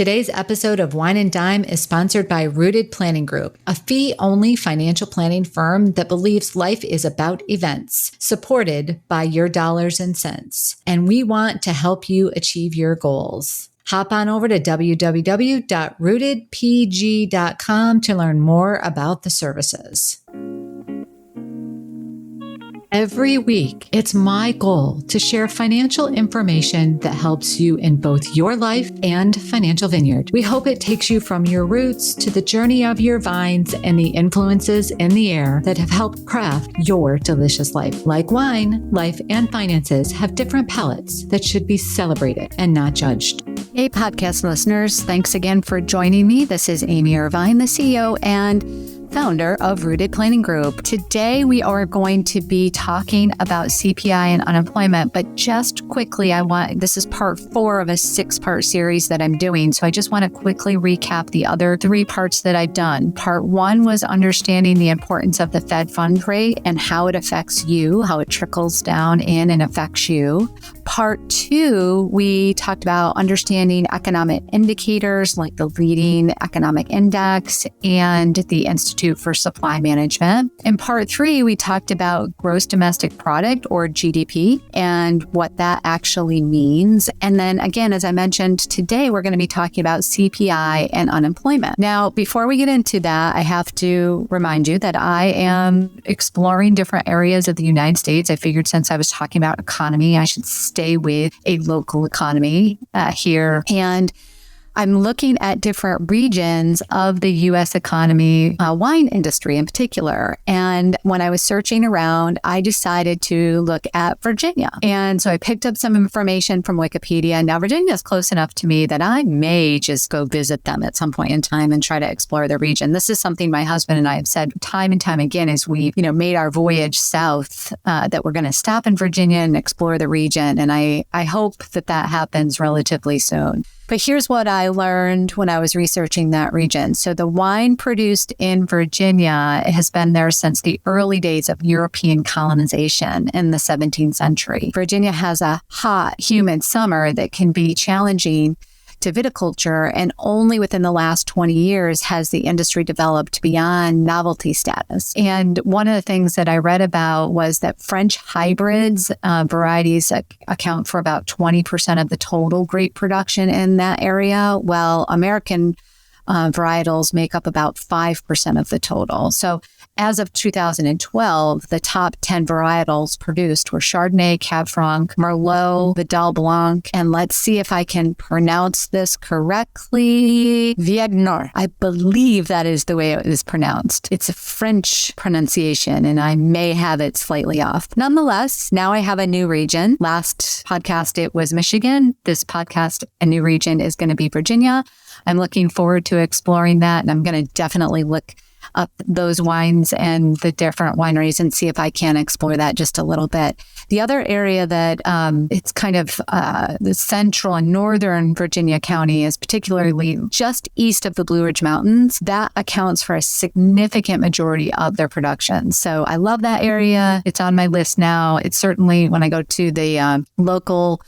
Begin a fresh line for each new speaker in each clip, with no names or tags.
Today's episode of Wine and Dime is sponsored by Rooted Planning Group, a fee-only financial planning firm that believes life is about events, supported by your dollars and cents. And we want to help you achieve your goals. Hop on over to www.rootedpg.com to learn more about the services. Every week, it's my goal to share financial information that helps you in both your life and Financial Vineyard. We hope it takes you from your roots to the journey of your vines and the influences in the air that have helped craft your delicious life. Like wine, life and finances have different palates that should be celebrated and not judged.
Hey, podcast listeners. Thanks again for joining me. This is Amy Irvine, the CEO and founder of Rooted Planning Group. Today, we are going to be talking about CPI and unemployment, but just quickly, this is part 4 of a 6-part series that I'm doing. So I just want to quickly recap the other 3 parts that I've done. Part 1 was understanding the importance of the Fed funds rate and how it affects you, how it trickles down in and affects you. Part 2, we talked about understanding economic indicators like the leading economic index and the Institute for Supply Management. In part 3, we talked about gross domestic product, or GDP, and what that actually means. And then again, as I mentioned, today we're going to be talking about CPI and unemployment. Now, before we get into that, I have to remind you that I am exploring different areas of the United States. I figured since I was talking about economy, I should stay with a local economy here. And I'm looking at different regions of the U.S. economy, wine industry in particular. And when I was searching around, I decided to look at Virginia. And so I picked up some information from Wikipedia. Now, Virginia is close enough to me that I may just go visit them at some point in time and try to explore the region. This is something my husband and I have said time and time again as we, made our voyage south, that we're going to stop in Virginia and explore the region. And I hope that happens relatively soon. But here's what I learned when I was researching that region. So the wine produced in Virginia has been there since the early days of European colonization in the 17th century. Virginia has a hot, humid summer that can be challenging to viticulture, and only within the last 20 years has the industry developed beyond novelty status. And one of the things that I read about was that French hybrids varieties account for about 20% of the total grape production in that area, while American varietals make up about 5% of the total. So as of 2012, the top 10 varietals produced were Chardonnay, Cab Franc, Merlot, Vidal Blanc, and let's see if I can pronounce this correctly, Viognier. I believe that is the way it is pronounced. It's a French pronunciation, and I may have it slightly off. Nonetheless, now I have a new region. Last podcast, it was Michigan. This podcast, a new region, is going to be Virginia. I'm looking forward to exploring that, and I'm going to definitely look up those wines and the different wineries and see if I can explore that just a little bit. The other area that it's kind of the central and northern Virginia county is particularly just east of the Blue Ridge Mountains. That accounts for a significant majority of their production. So I love that area. It's on my list now. It's certainly when I go to the local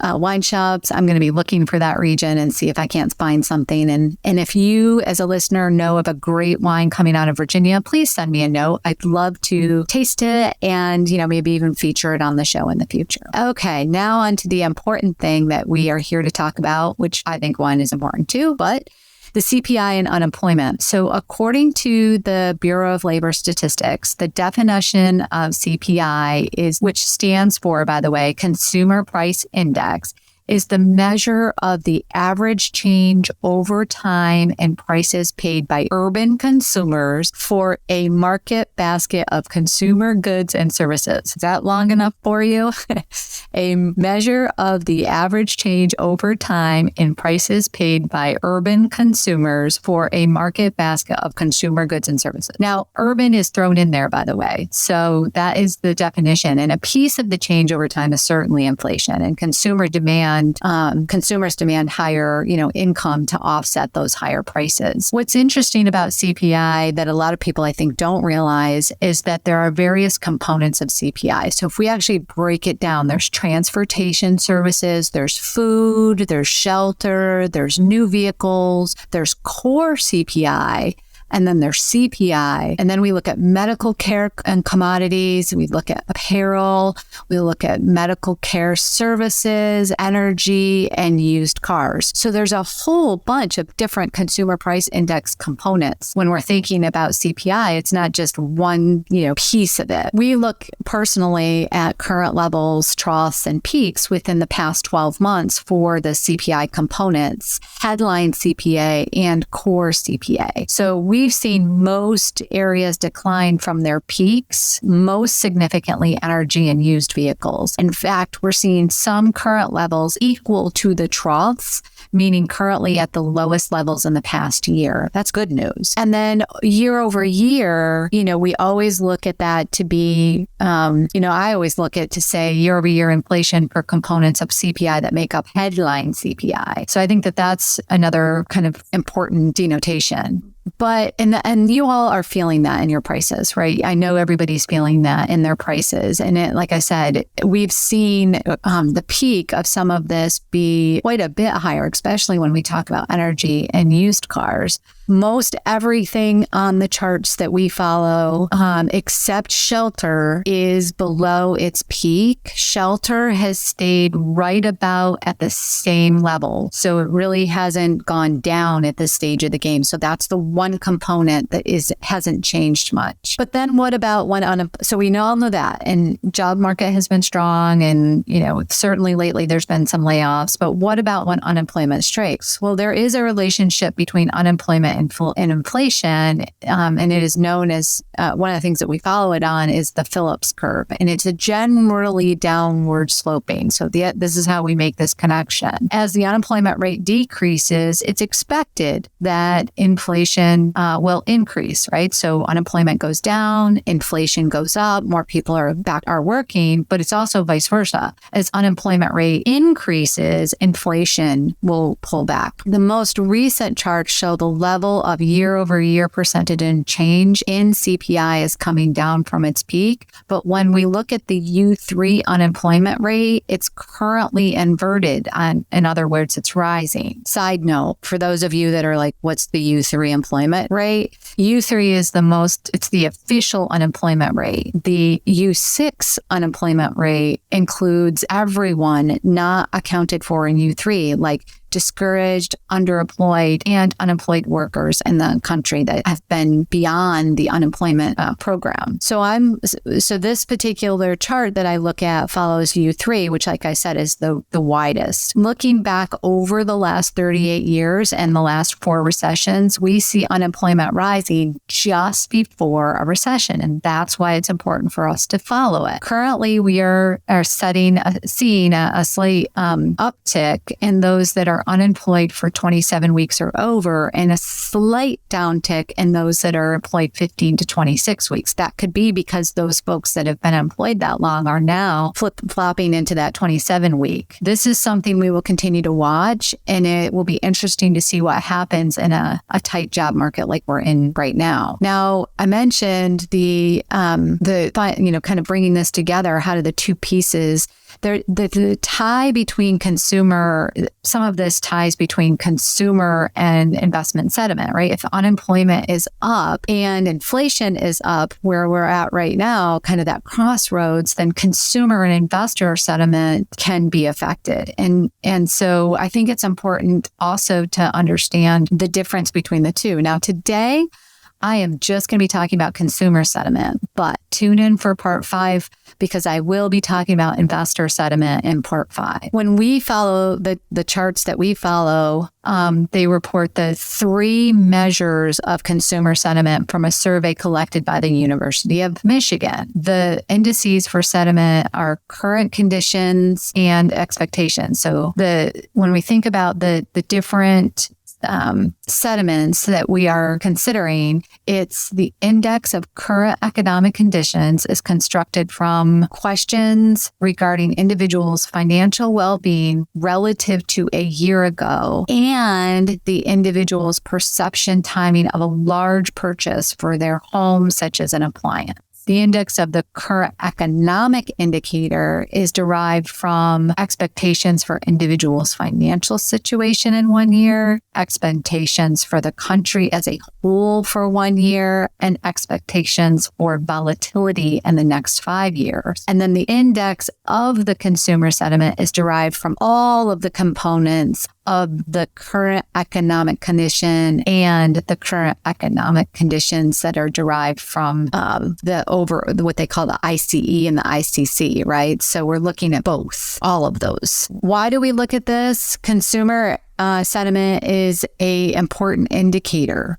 wine shops, I'm going to be looking for that region and see if I can't find something. And if you as a listener know of a great wine coming out of Virginia, please send me a note. I'd love to taste it and, maybe even feature it on the show in the future. Okay, now on to the important thing that we are here to talk about, which I think wine is important too, but the CPI and unemployment. So according to the Bureau of Labor Statistics, the definition of CPI is, which stands for, by the way, Consumer Price Index, is the measure of the average change over time in prices paid by urban consumers for a market basket of consumer goods and services. Is that long enough for you? A measure of the average change over time in prices paid by urban consumers for a market basket of consumer goods and services. Now, urban is thrown in there, by the way. So that is the definition. And a piece of the change over time is certainly inflation, and consumer demand consumers demand higher, income to offset those higher prices. What's interesting about CPI that a lot of people I think don't realize is that there are various components of CPI. So if we actually break it down, there's transportation services, there's food, there's shelter, there's new vehicles, there's core CPI, and then there's CPI. And then we look at medical care and commodities. We look at apparel. We look at medical care services, energy, and used cars. So there's a whole bunch of different consumer price index components. When we're thinking about CPI, it's not just one, piece of it. We look personally at current levels, troughs, and peaks within the past 12 months for the CPI components, headline CPA and core CPA. So we've seen most areas decline from their peaks, most significantly energy and used vehicles. In fact, we're seeing some current levels equal to the troughs, meaning currently at the lowest levels in the past year. That's good news. And then year over year, we always look at that to be, I always look at to say year over year inflation for components of CPI that make up headline CPI. So I think that that's another kind of important denotation. But, and you all are feeling that in your prices, right? I know everybody's feeling that in their prices. And like I said, we've seen the peak of some of this be quite a bit higher, especially when we talk about energy and used cars. Most everything on the charts that we follow, except shelter, is below its peak. Shelter has stayed right about at the same level. So it really hasn't gone down at this stage of the game. So that's the one component that hasn't changed much. But then what about so we all know that, and job market has been strong, and certainly lately there's been some layoffs. But what about when unemployment strikes? Well, there is a relationship between unemployment and inflation, and it is known as one of the things that we follow it on is the Phillips curve, and it's a generally downward sloping. So this is how we make this connection. As the unemployment rate decreases, it's expected that inflation will increase, right? So unemployment goes down, inflation goes up, more people are working, but it's also vice versa. As unemployment rate increases, inflation will pull back. The most recent charts show the level of year-over-year percentage and change in CPI is coming down from its peak. But when we look at the U3 unemployment rate, it's currently inverted. In other words, it's rising. Side note, for those of you that are like, what's the U3 employment rate? U3 is it's the official unemployment rate. The U6 unemployment rate includes everyone not accounted for in U3, like discouraged, underemployed, and unemployed workers in the country that have been beyond the unemployment program. So this particular chart that I look at follows U3, which, like I said, is the widest. Looking back over the last 38 years and the last 4 recessions, we see unemployment rising just before a recession, and that's why it's important for us to follow it. Currently, we are seeing a slight uptick in those that are unemployed for 27 weeks or over, and a slight downtick in those that are employed 15 to 26 weeks. That could be because those folks that have been employed that long are now flip-flopping into that 27 week. This is something we will continue to watch, and it will be interesting to see what happens in a tight job market like we're in right now. Now, I mentioned the kind of bringing this together. How do the two pieces the tie between some of this ties between consumer and investment sentiment, right? If unemployment is up and inflation is up where we're at right now, kind of that crossroads, then consumer and investor sentiment can be affected. And so I think it's important also to understand the difference between the two. Now, today, I am just going to be talking about consumer sentiment, but tune in for part 5 because I will be talking about investor sentiment in part 5. When we follow the charts that we follow, they report the 3 measures of consumer sentiment from a survey collected by the University of Michigan. The indices for sentiment are current conditions and expectations. So when we think about the different sediments that we are considering, it's the index of current economic conditions is constructed from questions regarding individuals' financial well-being relative to a year ago and the individual's perception timing of a large purchase for their home, such as an appliance. The index of the current economic indicator is derived from expectations for individuals' financial situation in 1 year, expectations for the country as a whole for 1 year, and expectations for volatility in the next 5 years. And then the index of the consumer sentiment is derived from all of the components of the current economic condition and the current economic conditions that are derived from what they call the ICE and the ICC, right? So we're looking at both, all of those. Why do we look at this? Consumer sentiment is a important indicator.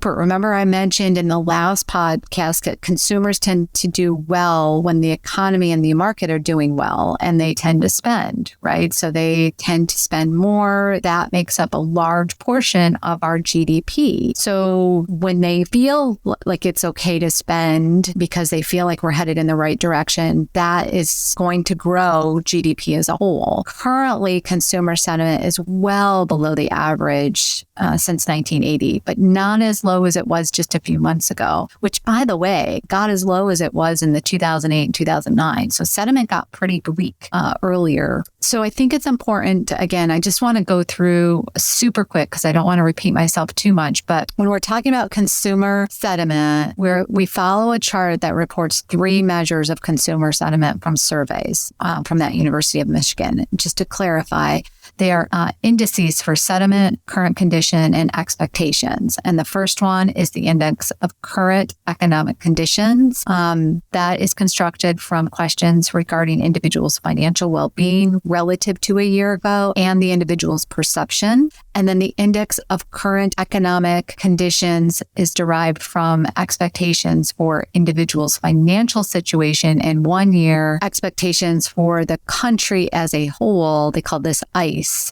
Remember I mentioned in the last podcast that consumers tend to do well when the economy and the market are doing well, and they tend to spend, right? So they tend to spend more. That makes up a large portion of our GDP. So when they feel like it's okay to spend because they feel like we're headed in the right direction, that is going to grow GDP as a whole. Currently, consumer sentiment is well below the average since 1980, but not as low as it was just a few months ago, which, by the way, got as low as it was in the 2008 and 2009. So sentiment got pretty weak earlier. So I think it's important, again, I just want to go through super quick because I don't want to repeat myself too much. But when we're talking about consumer sentiment, we follow a chart that reports 3 measures of consumer sentiment from surveys from that University of Michigan. Just to clarify, they are indices for sentiment, current condition, and expectations. And the first one is the index of current economic conditions. That is constructed from questions regarding individuals' financial well-being relative to a year ago and the individual's perception. And then the index of current economic conditions is derived from expectations for individuals' financial situation in 1 year, expectations for the country as a whole, they call this ICE,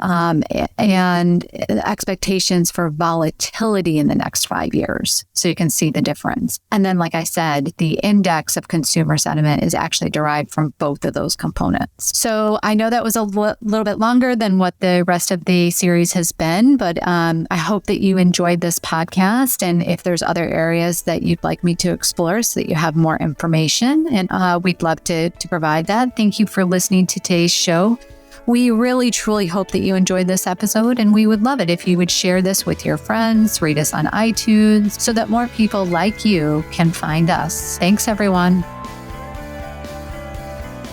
and expectations for volatility in the next 5 years. So you can see the difference. And then, like I said, the index of consumer sentiment is actually derived from both of those components. So I know that was a little bit longer than what the rest of the series has been, but I hope that you enjoyed this podcast. And if there's other areas that you'd like me to explore so that you have more information, and we'd love to provide that. Thank you for listening to today's show. We really, truly hope that you enjoyed this episode, and we would love it if you would share this with your friends, rate us on iTunes, so that more people like you can find us. Thanks, everyone.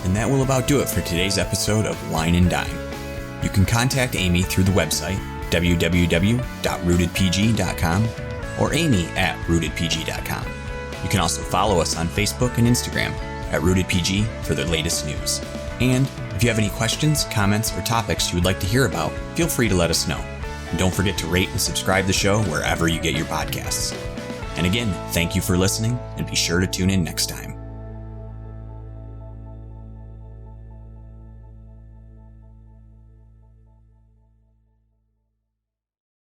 And that will about do it for today's episode of Wine and Dine. You can contact Amy through the website, www.rootedpg.com, or amy@rootedpg.com. You can also follow us on Facebook and Instagram @rootedpg for the latest news. And if you have any questions, comments, or topics you would like to hear about, feel free to let us know. And don't forget to rate and subscribe the show wherever you get your podcasts. And again, thank you for listening, and be sure to tune in next time.